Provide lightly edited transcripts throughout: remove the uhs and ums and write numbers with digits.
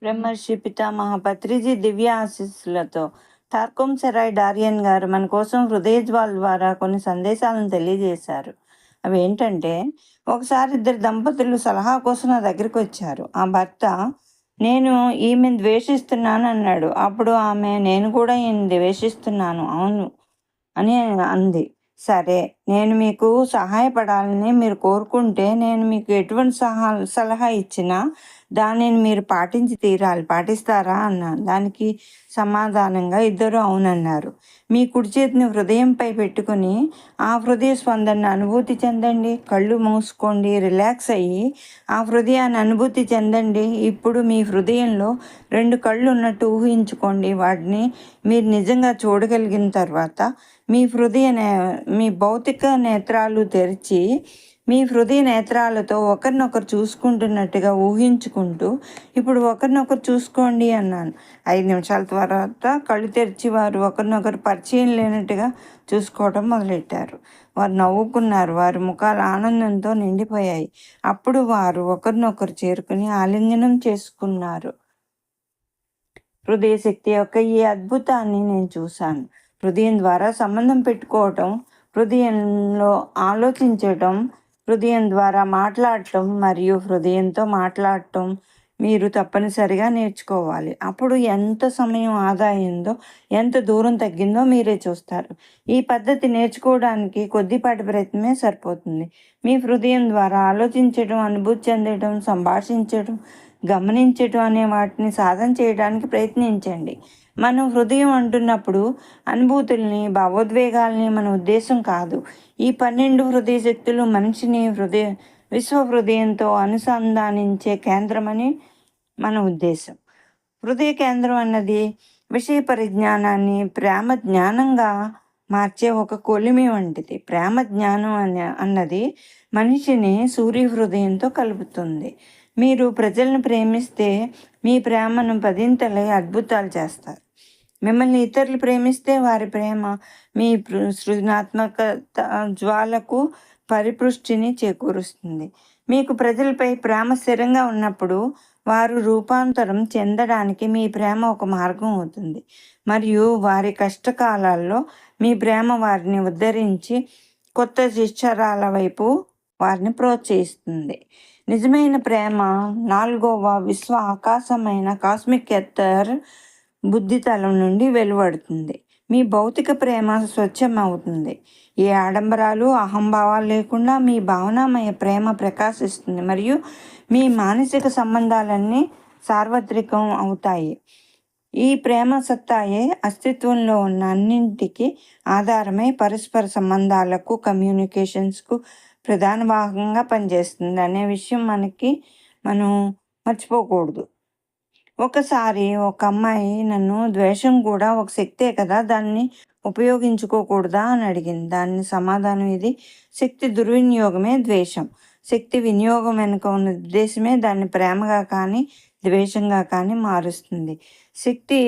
బ్రహ్మర్షి పితామహ పత్రిజీ దివ్య ఆశీస్సులతో టార్కోం సెరాయ్ డారియన్ గారు మన కోసం హృదయజ్వాల ద్వారా కొన్ని సందేశాలను తెలియజేశారు. అవి ఏంటంటే, ఒకసారి ఇద్దరు దంపతులు సలహా కోసం నా దగ్గరికి వచ్చారు. ఆ భర్త నేను ఈమెను ద్వేషిస్తున్నాను అన్నాడు. అప్పుడు ఆమె నేను కూడా ఈయన ద్వేషిస్తున్నాను అవును అని అంది. సరే, నేను మీకు సహాయపడాలని మీరు కోరుకుంటే నేను మీకు ఎటువంటి సలహా ఇచ్చినా దానిని మీరు పాటించి తీరాలి. పాటిస్తారా అన్నాను. దానికి సమాధానంగా ఇద్దరు అవునన్నారు. మీ కుడి చేతిని హృదయంపై పెట్టుకుని ఆ హృదయ స్పందనను అనుభూతి చెందండి. కళ్ళు మూసుకోండి. రిలాక్స్ అయ్యి ఆ హృదయాన్ని అనుభూతి చెందండి. ఇప్పుడు మీ హృదయంలో 2 కళ్ళు ఉన్నట్టు ఊహించుకోండి. వాటిని మీరు నిజంగా చూడగలిగిన తర్వాత మీ భౌతిక నేత్రాలు తెరిచి మీ హృదయ నేత్రాలతో ఒకరినొకరు చూసుకుంటున్నట్టుగా ఊహించుకుంటూ ఇప్పుడు ఒకరినొకరు చూసుకోండి అన్నాను. 5 నిమిషాల తర్వాత కళ్ళు తెరిచి వారు ఒకరినొకరు పరిచయం లేనట్టుగా చూసుకోవడం మొదలెట్టారు. వారు నవ్వుకున్నారు. వారి ముఖాలు ఆనందంతో నిండిపోయాయి. అప్పుడు వారు ఒకరినొకరు చేరుకుని ఆలింగనం చేసుకున్నారు. హృదయ శక్తి యొక్క ఈ అద్భుతాన్ని నేను చూశాను. హృదయం ద్వారా సంబంధం పెట్టుకోవటం, హృదయంలో ఆలోచించటం, హృదయం ద్వారా మాట్లాడటం మరియు హృదయంతో మాట్లాడటం మీరు తప్పనిసరిగా నేర్చుకోవాలి. అప్పుడు ఎంత సమయం ఆదా అయిందో, ఎంత దూరం తగ్గిందో మీరే చూస్తారు. ఈ పద్ధతి నేర్చుకోవడానికి కొద్దిపాటి ప్రయత్నమే సరిపోతుంది. మీ హృదయం ద్వారా ఆలోచించడం, అనుభూతి చెందడం, సంభాషించడం, గమనించటం అనే వాటిని సాధన చేయడానికి ప్రయత్నించండి. మనం హృదయం అంటున్నప్పుడు అనుభూతుల్ని, భావోద్వేగాల్ని మన ఉద్దేశం కాదు. ఈ 12 హృదయ శక్తులు మనిషిని విశ్వ హృదయంతో అనుసంధానించే కేంద్రమని మన ఉద్దేశం. హృదయ కేంద్రం అన్నది విషయ పరిజ్ఞానాన్ని ప్రేమ జ్ఞానంగా మార్చే ఒక కొలిమి వంటిది. ప్రేమ జ్ఞానం అన్నది మనిషిని సూర్య హృదయంతో కలుపుతుంది. మీరు ప్రజలను ప్రేమిస్తే మీ ప్రేమను 10ంతలై అద్భుతాలు చేస్తారు. మిమ్మల్ని ఇతరులు ప్రేమిస్తే వారి ప్రేమ మీ సృజనాత్మకత జ్వాలకు పరిపుష్టిని చేకూరుస్తుంది. మీకు ప్రజలపై ప్రేమ స్థిరంగా ఉన్నప్పుడు వారు రూపాంతరం చెందడానికి మీ ప్రేమ ఒక మార్గం అవుతుంది. మరియు వారి కష్టకాలాల్లో మీ ప్రేమ వారిని ఉద్ధరించి కొత్త శిక్షరాల వైపు వారిని ప్రోత్సహిస్తుంది. నిజమైన ప్రేమ 4వ విశ్వ ఆకాశమైన కాస్మిక్ ఎత్తర్ బుద్ధితలం నుండి వెలువడుతుంది. మీ భౌతిక ప్రేమ స్వచ్ఛమవుతుంది. ఏ ఆడంబరాలు, అహంభావాలు లేకుండా మీ భావనామయ ప్రేమ ప్రకాశిస్తుంది మరియు మీ మానసిక సంబంధాలన్నీ సార్వత్రికం అవుతాయి. ఈ ప్రేమ సత్తాయే అస్తిత్వంలో ఉన్న అన్నింటికి ఆధారమై పరస్పర సంబంధాలకు, కమ్యూనికేషన్స్కు ప్రధాన భాగంగా పనిచేస్తుంది అనే విషయం మనం మర్చిపోకూడదు. ఒకసారి ఒక అమ్మాయి నన్ను ద్వేషం కూడా ఒక శక్తే కదా, దాన్ని ఉపయోగించుకోకూడదా అని అడిగింది. దాని సమాధానం ఇది: శక్తి దుర్వినియోగమే ద్వేషం. శక్తి వినియోగం వెనుక ఉన్న ఉద్దేశమే దాన్ని ప్రేమగా కానీ ద్వేషంగా కానీ మారుస్తుంది. శక్తి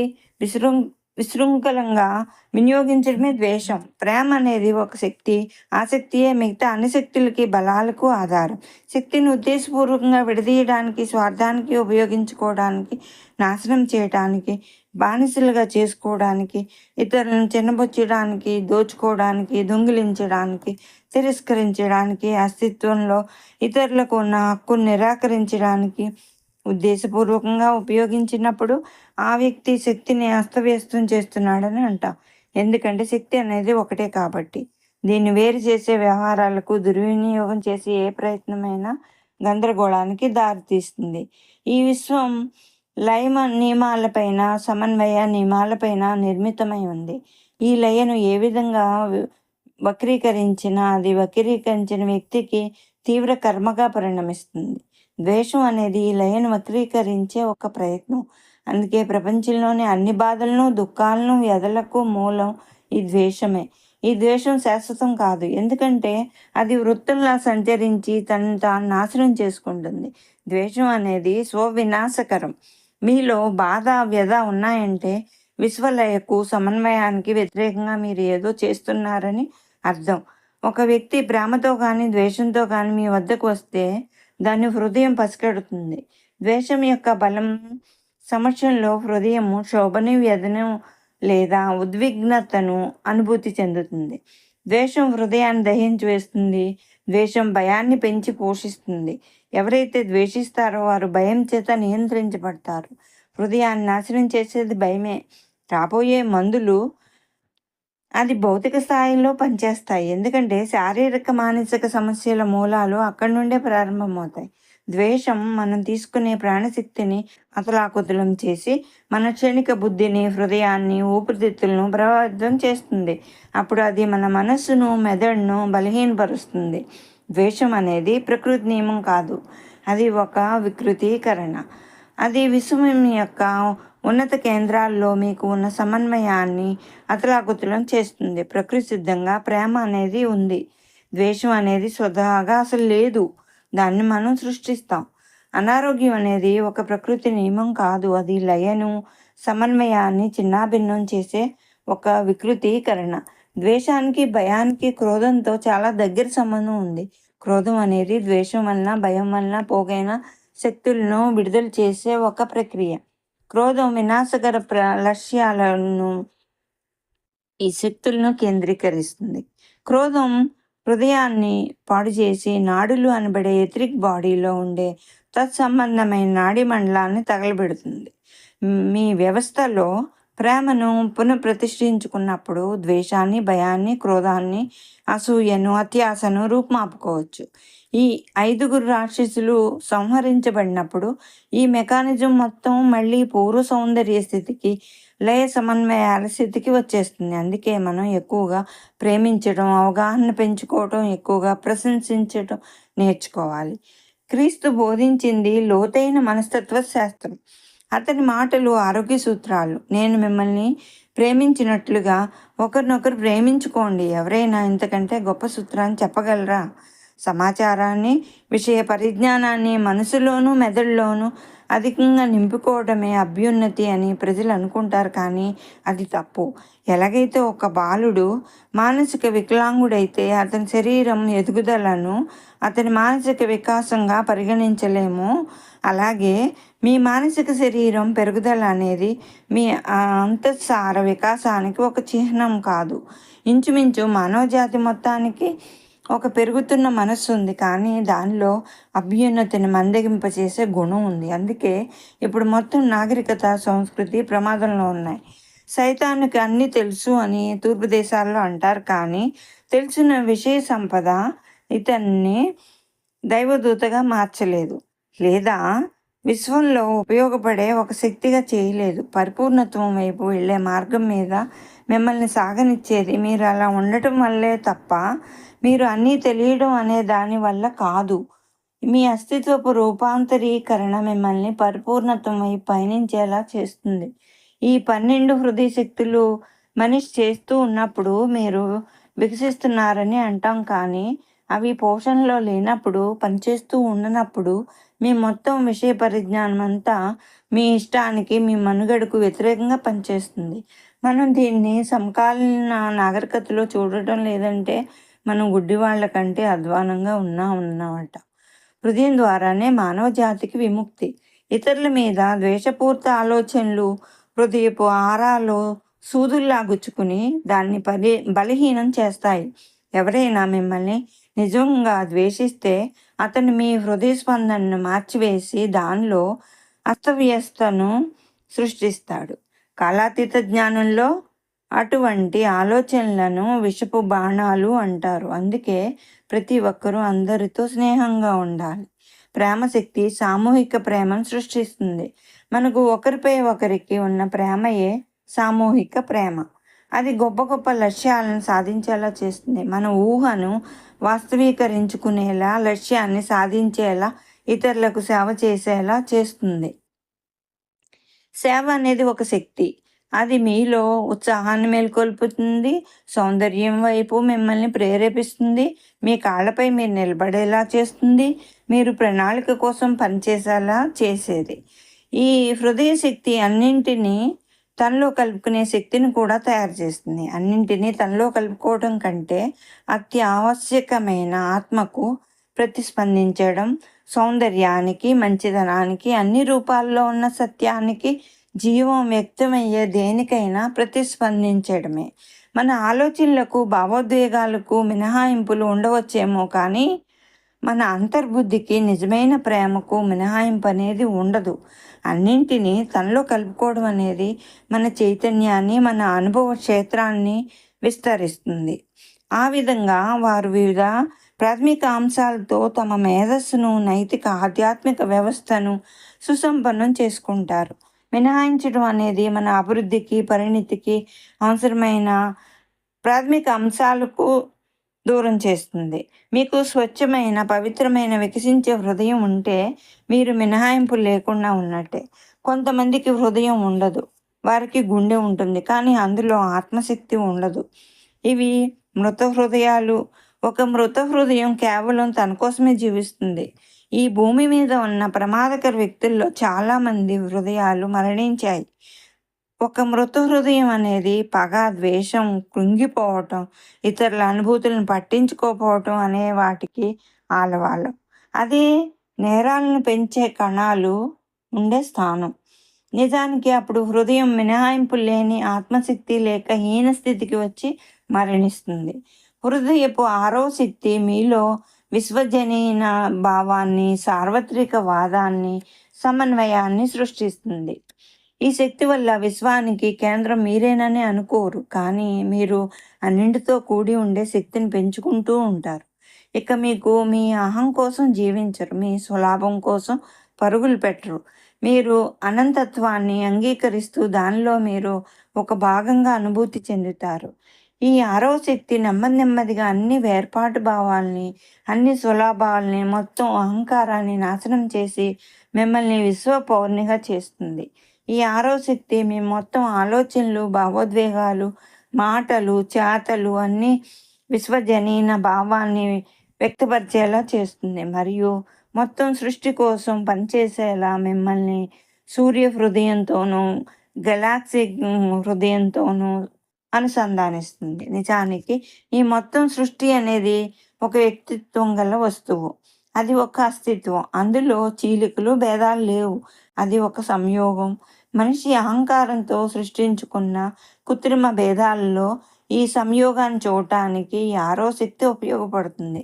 విశృంఖలంగా వినియోగించడమే ద్వేషం. ప్రేమ అనేది ఒక శక్తి. ఆ శక్తియే మిగతా అన్ని శక్తులకి, బలాలకు ఆధారం. శక్తిని ఉద్దేశపూర్వకంగా విడదీయడానికి, స్వార్థానికి ఉపయోగించుకోవడానికి, నాశనం చేయడానికి, బానిసలుగా చేసుకోవడానికి, ఇతరులను చిన్నబుచ్చడానికి, దోచుకోవడానికి, దొంగిలించడానికి, తిరస్కరించడానికి, అస్తిత్వంలో ఇతరులకు ఉన్న హక్కును నిరాకరించడానికి ఉద్దేశపూర్వకంగా ఉపయోగించినప్పుడు ఆ వ్యక్తి శక్తిని అస్తవ్యస్తం చేస్తున్నాడని అంటాం. ఎందుకంటే శక్తి అనేది ఒకటే కాబట్టి. దీన్ని వేరు చేసే వ్యవహారాలకు, దుర్వినియోగం చేసే ఏ ప్రయత్నమైనా గందరగోళానికి దారితీస్తుంది. ఈ విశ్వం లయ నియమాలపైన, సమన్వయ నియమాలపైన నిర్మితమై ఉంది. ఈ లయను ఏ విధంగా వక్రీకరించినా అది వక్రీకరించిన వ్యక్తికి తీవ్ర కర్మగా పరిణమిస్తుంది. ద్వేషం అనేది ఈ లయను వక్రీకరించే ఒక ప్రయత్నం. అందుకే ప్రపంచంలోని అన్ని బాధలను, దుఃఖాలను, వ్యధలకు మూలం ఈ ద్వేషమే. ఈ ద్వేషం శాశ్వతం కాదు, ఎందుకంటే అది వృత్తంలా సంచరించి తనను తాను నాశనం చేసుకుంటుంది. ద్వేషం అనేది స్వవినాశకరం. మీలో బాధ, వ్యధ ఉన్నాయంటే విశ్వలయకు, సమన్వయానికి వ్యతిరేకంగా మీరు ఏదో చేస్తున్నారని అర్థం. ఒక వ్యక్తి ప్రేమతో కానీ ద్వేషంతో కానీ మీ వద్దకు వస్తే దాన్ని హృదయం పసిగడుతుంది. ద్వేషం యొక్క బలం సమక్షంలో హృదయము శోభను, వ్యధను లేదా ఉద్విగ్నతను అనుభూతి చెందుతుంది. ద్వేషం హృదయాన్ని దహించి వేస్తుంది. ద్వేషం భయాన్ని పెంచి పోషిస్తుంది. ఎవరైతే ద్వేషిస్తారో వారు భయం చేత నియంత్రించబడతారు. హృదయాన్ని నాశనం చేసేది భయమే. రాబోయే మందులు అది భౌతిక స్థాయిలో పనిచేస్తాయి. ఎందుకంటే శారీరక, మానసిక సమస్యల మూలాలు అక్కడి నుండే ప్రారంభమవుతాయి. ద్వేషం మనం తీసుకునే ప్రాణశక్తిని అతలాకుతలం చేసి మన క్షణిక బుద్ధిని, హృదయాన్ని, ఊపిరితిత్తులను ప్రభావితం చేస్తుంది. అప్పుడు అది మన మనస్సును, మెదడును బలహీనపరుస్తుంది. ద్వేషం అనేది ప్రకృతి నియమం కాదు, అది ఒక వికృతీకరణ. అది విశ్వం యొక్క ఉన్నత కేంద్రాల్లో మీకు ఉన్న సమన్వయాన్ని అతలాకుతలం చేస్తుంది. ప్రకృతి సిద్ధంగా ప్రేమ అనేది ఉంది. ద్వేషం అనేది స్వతహాగా అసలు లేదు, దాన్ని మనం సృష్టిస్తాం. అనారోగ్యం అనేది ఒక ప్రకృతి నియమం కాదు, అది లయను, సమన్వయాన్ని చిన్నాభిన్నం చేసే ఒక వికృతీకరణ. ద్వేషానికి, భయానికి, క్రోధంతో చాలా దగ్గర సంబంధం ఉంది. క్రోధం అనేది ద్వేషం వలన, భయం వలన పోగైన శక్తులను విడుదల చేసే ఒక ప్రక్రియ. క్రోధం వినాశకర లక్ష్యాలను, ఈ శక్తులను కేంద్రీకరిస్తుంది. క్రోధం హృదయాన్ని పాడు చేసి నాడులు అనబడే ఎథరిక్ బాడీలో ఉండే తత్సంబంధమైన నాడీ మండలాన్ని తగలబెడుతుంది. మీ వ్యవస్థలో ప్రేమను పునఃప్రతిష్ఠించుకున్నప్పుడు ద్వేషాన్ని, భయాన్ని, క్రోధాన్ని, అసూయను, అత్యాశను రూపుమాపుకోవచ్చు. ఈ 5 రాక్షసులు సంహరించబడినప్పుడు ఈ మెకానిజం మొత్తం మళ్ళీ పూర్వ సౌందర్య స్థితికి, లయ సమన్వయాల స్థితికి వచ్చేస్తుంది. అందుకే మనం ఎక్కువగా ప్రేమించడం, అవగాహన పెంచుకోవటం, ఎక్కువగా ప్రశంసించడం నేర్చుకోవాలి. క్రీస్తు బోధించింది లోతైన మనస్తత్వ శాస్త్రం. అతని మాటలు ఆరోగ్య సూత్రాలు. నేను మిమ్మల్ని ప్రేమించినట్లుగా ఒకరినొకరు ప్రేమించుకోండి. ఎవరైనా ఇంతకంటే గొప్ప సూత్రాన్ని చెప్పగలరా? సమాచారాన్ని, విషయ పరిజ్ఞానాన్ని మనసులోనూ, మెదడులోనూ అధికంగా నింపుకోవడమే అభ్యున్నతి అని ప్రజలు అనుకుంటారు, కానీ అది తప్పు. ఎలాగైతే ఒక బాలుడు మానసిక వికలాంగుడైతే అతని శరీరం ఎదుగుదలను అతని మానసిక వికాసంగా పరిగణించలేమో, అలాగే మీ మానసిక శరీరం పెరుగుదల అనేది మీ అంతఃసార వికాసానికి ఒక చిహ్నం కాదు. ఇంచుమించు మానవజాతి మొత్తానికి ఒక పెరుగుతున్న మనస్సు ఉంది, కానీ దానిలో అభ్యున్నతిని మందగింపచేసే గుణం ఉంది. అందుకే ఇప్పుడు మొత్తం నాగరికత, సంస్కృతి ప్రమాదంలో ఉన్నాయి. సైతానికి అన్నీ తెలుసు అని తూర్పు దేశాల్లో అంటారు, కానీ తెలిసిన విషయ సంపద ఇతన్ని దైవదూతగా మార్చలేదు, లేదా విశ్వంలో ఉపయోగపడే ఒక శక్తిగా చేయలేదు. పరిపూర్ణత్వం వైపు వెళ్ళే మార్గం మీద మిమ్మల్ని సాగనిచ్చేది మీరు అలా ఉండటం వల్లే తప్ప మీరు అన్నీ తెలియడం అనే దాని వల్ల కాదు. మీ అస్తిత్వపు రూపాంతరీకరణ మిమ్మల్ని పరిపూర్ణత్వం వైపు పయనించేలా చేస్తుంది. ఈ 12 హృదయ శక్తులు మనిషి చేస్తూ ఉన్నప్పుడు మీరు వికసిస్తున్నారని అంటాం, కానీ అవి పోషణలో లేనప్పుడు, పనిచేస్తూ ఉండనప్పుడు మీ మొత్తం విషయ పరిజ్ఞానం అంతా మీ ఇష్టానికి, మీ మనుగడకు వ్యతిరేకంగా పనిచేస్తుంది. మనం దీన్ని సమకాలీన నాగరికతలో చూడటం లేదంటే మనం గుడ్డివాళ్ల కంటే అధ్వానంగా ఉన్నామన్నమాట. హృదయం ద్వారానే మానవ జాతికి విముక్తి. ఇతరుల మీద ద్వేషపూర్త ఆలోచనలు హృదయపు ఆరాలో సూదుల్లా గుచ్చుకుని దాన్ని బలహీనం చేస్తాయి. ఎవరైనా మిమ్మల్ని నిజంగా ద్వేషిస్తే అతను మీ హృదయ స్పందనను మార్చివేసి దానిలో అస్తవ్యస్తను సృష్టిస్తాడు. కాలాతీత జ్ఞానంలో అటువంటి ఆలోచనలను విషపు బాణాలు అంటారు. అందుకే ప్రతి ఒక్కరూ అందరితో స్నేహంగా ఉండాలి. ప్రేమశక్తి సామూహిక ప్రేమను సృష్టిస్తుంది. మనకు ఒకరిపై ఒకరికి ఉన్న ప్రేమయే సామూహిక ప్రేమ. అది గొప్ప గొప్ప లక్ష్యాలను సాధించేలా చేస్తుంది. మన ఊహను వాస్తవీకరించుకునేలా, లక్ష్యాన్ని సాధించేలా, ఇతరులకు సేవ చేసేలా చేస్తుంది. సేవ అనేది ఒక శక్తి. అది మీలో ఉత్సాహాన్ని మేల్కొల్పుతుంది, సౌందర్యం వైపు మిమ్మల్ని ప్రేరేపిస్తుంది, మీ కాళ్ళపై మీరు నిలబడేలా చేస్తుంది, మీరు ప్రణాళిక కోసం పనిచేసేలా చేసేది. ఈ హృదయ శక్తి అన్నింటినీ తనలో కలుపుకునే శక్తిని కూడా తయారు చేస్తుంది. అన్నింటినీ తనలో కలుపుకోవడం కంటే అతి ఆవశ్యకమైన ఆత్మకు ప్రతిస్పందించడం, సౌందర్యానికి, మంచితనానికి, అన్ని రూపాల్లో ఉన్న సత్యానికి, జీవం వ్యక్తమయ్యే దేనికైనా ప్రతిస్పందించడమే. మన ఆలోచనలకు, భావోద్వేగాలకు మినహాయింపులు ఉండవచ్చేమో కానీ మన అంతర్బుద్ధికి, నిజమైన ప్రేమకు మినహాయింపు అనేది ఉండదు. అన్నింటినీ తనలో కలుపుకోవడం అనేది మన చైతన్యాన్ని, మన అనుభవ క్షేత్రాన్ని విస్తరిస్తుంది. ఆ విధంగా వారు వివిధ ప్రాథమిక అంశాలతో తమ మేధస్సును, నైతిక, ఆధ్యాత్మిక వ్యవస్థను సుసంపన్నం చేసుకుంటారు. మినహాయించడం అనేది మన అభివృద్ధికి, పరిణితికి అవసరమైన ప్రాథమిక అంశాలకు దూరం చేస్తుంది. మీకు స్వచ్ఛమైన, పవిత్రమైన, వికసించే హృదయం ఉంటే మీరు మినహాయింపులు లేకుండా ఉన్నట్టే. కొంతమందికి హృదయం ఉండదు. వారికి గుండె ఉంటుంది, కానీ అందులో ఆత్మశక్తి ఉండదు. ఇవి మృత హృదయాలు. ఒక మృత హృదయం కేవలం తన కోసమే జీవిస్తుంది. ఈ భూమి మీద ఉన్న ప్రమాదకర వ్యక్తుల్లో చాలామంది హృదయాలు మరణించాయి. ఒక మృత హృదయం అనేది పగ, ద్వేషం, కృంగిపోవటం, ఇతరుల అనుభూతులను పట్టించుకోకపోవటం అనే వాటికి ఆలవాలం. అది నేరాలను పెంచే కణాలు ఉండే స్థానం. నిజానికి అప్పుడు హృదయం మినహాయింపు లేని ఆత్మశక్తి లేక హీన స్థితికి వచ్చి మరణిస్తుంది. హృదయపు ఆరో శక్తి మీలో విశ్వజనీన భావాన్ని, సార్వత్రిక వాదాన్ని, సమన్వయాన్ని సృష్టిస్తుంది. ఈ శక్తి వల్ల విశ్వానికి కేంద్రం మీరేనని అనుకోరు, కానీ మీరు అన్నింటితో కూడి ఉండే శక్తిని పెంచుకుంటూ ఉంటారు. ఇక మీకు మీ అహం కోసం జీవించరు, మీ స్వలాభం కోసం పరుగులు పెట్టరు. మీరు అనంతత్వాన్ని అంగీకరిస్తూ దానిలో మీరు ఒక భాగంగా అనుభూతి చెందుతారు. ఈ ఆరవ శక్తి నెమ్మది నెమ్మదిగా అన్ని వేర్పాటు భావాల్ని, అన్ని స్వలాభాలని, మొత్తం అహంకారాన్ని నాశనం చేసి మిమ్మల్ని విశ్వ పౌర్ణిగా చేస్తుంది. ఈ ఆరో శక్తి మీ మొత్తం ఆలోచనలు, భావోద్వేగాలు, మాటలు, చేతలు అన్నీ విశ్వజనీన భావాన్ని వ్యక్తపరిచేలా చేస్తుంది. మరియు మొత్తం సృష్టి కోసం పనిచేసేలా మిమ్మల్ని సూర్య హృదయంతోనూ, గెలాక్సీ హృదయంతోనూ అనుసంధానిస్తుంది. నిజానికి ఈ మొత్తం సృష్టి అనేది ఒక వ్యక్తిత్వం గల వస్తువు. అది ఒక అస్తిత్వం. అందులో చీలికలు, భేదాలు లేవు. అది ఒక సంయోగం. మనిషి అహంకారంతో సృష్టించుకున్న కృత్రిమ భేదాలలో ఈ సంయోగాన్ని చూడటానికి ఈ ఆరో శక్తి ఉపయోగపడుతుంది.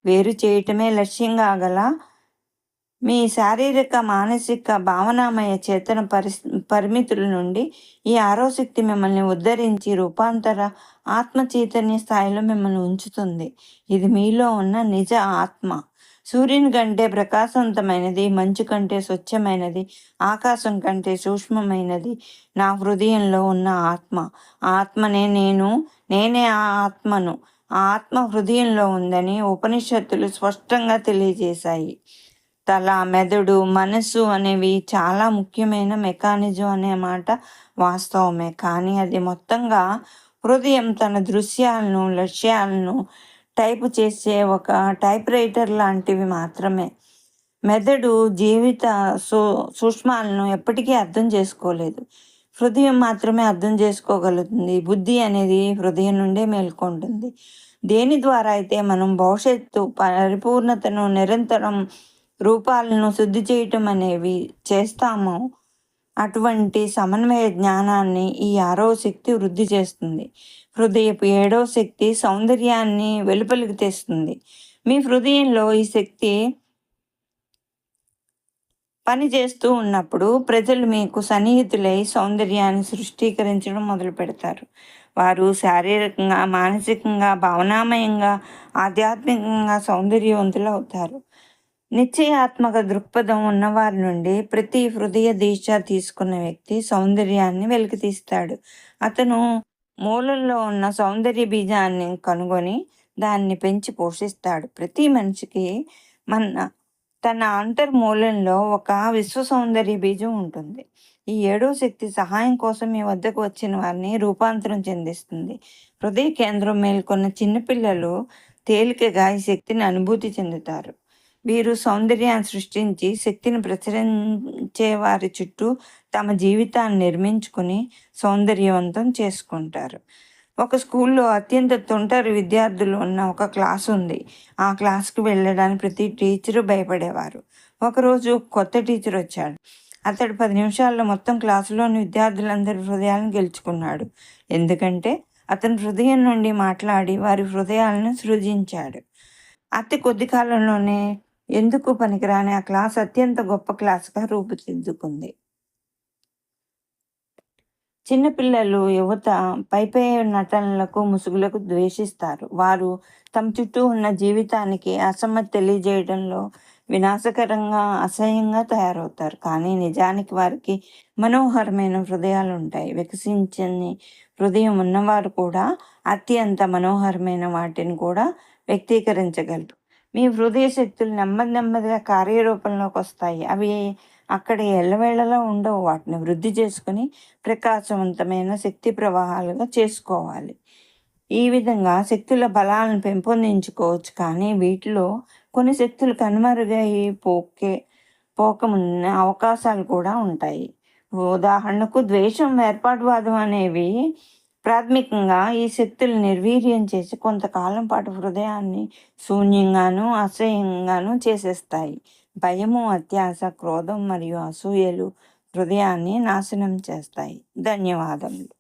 వేరు చేయటమే లక్ష్యంగా గల మీ శారీరక, మానసిక, భావనామయ చేతన పరిమితుల నుండి ఈ ఆరో శక్తి మిమ్మల్ని ఉద్ధరించి రూపాంతర ఆత్మ చైతన్య స్థాయిలో మిమ్మల్ని ఉంచుతుంది. ఇది మీలో ఉన్న నిజ ఆత్మ. సూర్యుని కంటే ప్రకాశవంతమైనది, మంచు కంటే స్వచ్ఛమైనది, ఆకాశం కంటే సూక్ష్మమైనది నా హృదయంలో ఉన్న ఆత్మ. ఆ ఆత్మనే నేను, నేనే ఆ ఆత్మను. ఆ ఆత్మ హృదయంలో ఉందని ఉపనిషత్తులు స్పష్టంగా తెలియజేశాయి. తల, మెదడు, మనసు అనేవి చాలా ముఖ్యమైన మెకానిజం అనే మాట వాస్తవమే. కానీ అది మొత్తంగా హృదయం తన దృశ్యాలను, లక్ష్యాలను టైపు చేసే ఒక టైప్ రైటర్ లాంటివి మాత్రమే. మెదడు జీవిత సూక్ష్మాలను ఎప్పటికీ అర్థం చేసుకోలేదు. హృదయం మాత్రమే అర్థం చేసుకోగలుగుతుంది. బుద్ధి అనేది హృదయం నుండే మేల్కొంటుంది. దేని ద్వారా అయితే మనం భవిష్యత్తు పరిపూర్ణతను, నిరంతరం రూపాలను శుద్ధి చేయటం అనేవి చేస్తామో అటువంటి సమన్వయ జ్ఞానాన్ని ఈ ఆరో శక్తి వృద్ధి చేస్తుంది. హృదయపు ఏడో శక్తి సౌందర్యాన్ని వెలుపలికి తెస్తుంది. మీ హృదయంలో ఈ శక్తి పని చేస్తూ ఉన్నప్పుడు ప్రజలు మీకు సన్నిహితులై సౌందర్యాన్ని సృష్టీకరించడం మొదలు పెడతారు. వారు శారీరకంగా, మానసికంగా, భావనామయంగా, ఆధ్యాత్మికంగా సౌందర్యవంతులు అవుతారు. నిశ్చయాత్మక దృక్పథం ఉన్నవారి నుండి ప్రతి హృదయ దీక్ష తీసుకున్న వ్యక్తి సౌందర్యాన్ని వెలికితీస్తాడు. అతను మూలంలో ఉన్న సౌందర్య బీజాన్ని కనుగొని దాన్ని పెంచి పోషిస్తాడు. ప్రతి మనిషికి తన అంతర్మూలంలో ఒక విశ్వ సౌందర్య బీజం ఉంటుంది. ఈ ఏడో శక్తి సహాయం కోసం మీ వద్దకు వచ్చిన వారిని రూపాంతరం చెందిస్తుంది. హృదయ కేంద్రం మేల్కొన్న చిన్నపిల్లలు తేలికగా ఈ శక్తిని అనుభూతి చెందుతారు. వీరు సౌందర్యాన్ని సృష్టించి శక్తిని ప్రసరించే వారి చుట్టూ తమ జీవితాన్ని నిర్మించుకుని సౌందర్యవంతం చేసుకుంటారు. ఒక స్కూల్లో అత్యంత తొంటరి విద్యార్థులు ఉన్న ఒక క్లాస్ ఉంది. ఆ క్లాస్‌కి వెళ్ళడానికి ప్రతి టీచరు భయపడేవారు. ఒకరోజు కొత్త టీచర్ వచ్చాడు. అతడు 10 నిమిషాల్లో మొత్తం క్లాసులోని విద్యార్థులందరి హృదయాలను గెలుచుకున్నాడు. ఎందుకంటే అతను హృదయం నుండి మాట్లాడి వారి హృదయాలను సృజించాడు. అతి కొద్ది కాలంలోనే ఎందుకు పనికిరాని ఆ క్లాస్ అత్యంత గొప్ప క్లాస్‌గా రూపుదిద్దుకుంది. చిన్నపిల్లలు, యువత పైపై నటనలకు, ముసుగులకు ద్వేషిస్తారు. వారు తమ చుట్టూ ఉన్న జీవితానికి అసమ్మతి తెలియజేయడంలో వినాశకరంగా, అసహ్యంగా తయారవుతారు. కానీ నిజానికి వారికి మనోహరమైన హృదయాలుంటాయి. వికసించని హృదయం ఉన్నవారు కూడా అత్యంత మనోహరమైన వాటిని కూడా వ్యక్తీకరించగలరు. మీ హృదయ శక్తులు నెమ్మది నెమ్మదిగా కార్యరూపంలోకొస్తాయి. అవి అక్కడ ఎల్లవేళలా ఉండవు. వాటిని వృద్ధి చేసుకొని ప్రకాశవంతమైన శక్తి ప్రవాహాలుగా చేసుకోవాలి. ఈ విధంగా శక్తుల బలాలను పెంపొందించుకోవచ్చు. కానీ వీటిలో కొన్ని శక్తులు పోకమున్న అవకాశాలు కూడా ఉంటాయి. ఉదాహరణకు ద్వేషం, ఏర్పాటువాదం అనేవి ప్రాథమికంగా ఈ శక్తులు నిర్వీర్యం చేసి కొంతకాలం పాటు హృదయాన్ని శూన్యంగాను, అసహ్యంగాను చేసేస్తాయి. భయము, అత్యాశ, క్రోధం మరియు అసూయలు హృదయాన్ని నాశనం చేస్తాయి. ధన్యవాదములు.